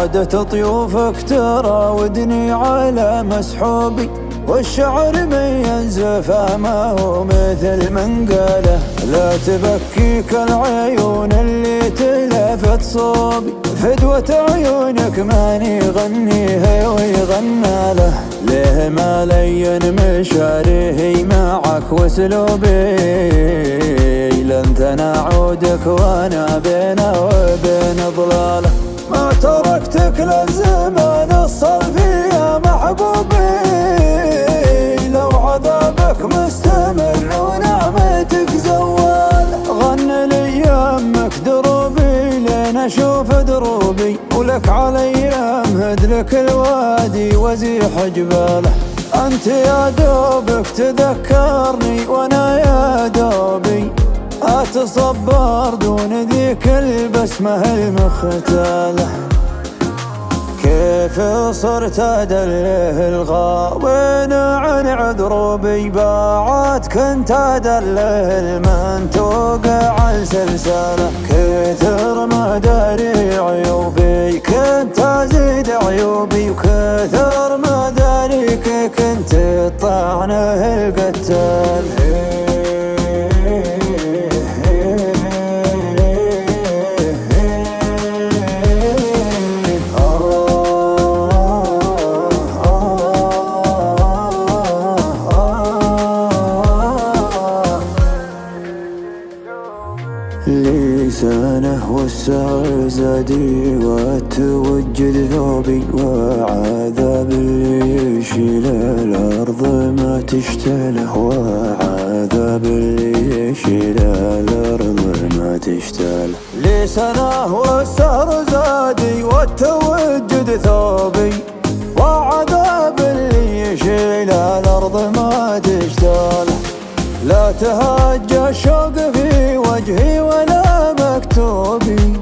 عادة طيوفك تراودني على مسحوبي، والشعر من ينزف ما هو مثل منقاله. لا تبكيك العيون اللي تلفت صوبي، فدوة عيونك ماني غنيها ويغنى له. ليه ما لين مشاريه معك واسلوبي، لن تنعودك وانا بينه وبين ضلاله. ما تركتك للزمان الصافي يا محبوبي، لو عذابك مستمر ونعمتك زوال. غن لي يمك دروبي لين اشوف دروبي، ولك علي امهد لك الوادي وازيح جباله. انت يا دوبك تذكرني وانا يا دوبي اتصبر دون ذيك البسمة المختالة. كيف صرت ادله الغاوين عن عذروبي، بعد كنت ادله المن توقع السلسلة. كثر ما داري عيوبي كنت ازيد عيوبي، وكثر ما داريك كنت طعنه القتال. لسانه والسهر زادي وتوجد ذوبي، وعذاب اللي يشيل الأرض ما تشتله، وعذاب اللي يشيل الأرض ما تشتله. لسانه والسهر زادي وتوجد ثوبي، وعذاب اللي يشيل الأرض ما تشتله. لا تهجى الشوق في وجهي ولا مكتوبي،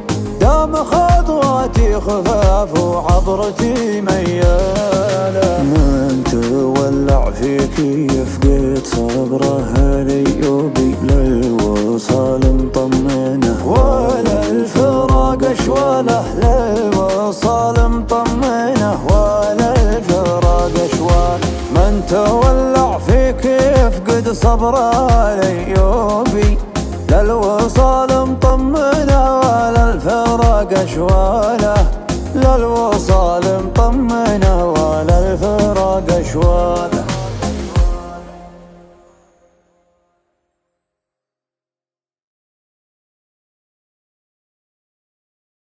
دام خطواتي خفاف وعبرتي ميالة. من تولع فيك يفقد صبره الأيوبي، للوصال مطمنه ولا الفراق اشواله. للوصال مطمنه ولا الفراق اشواله. من تولع فيك يفقد صبره الأيوبي، للوصال مطمنه ولا الفراق اشواله. للوصال مطمنه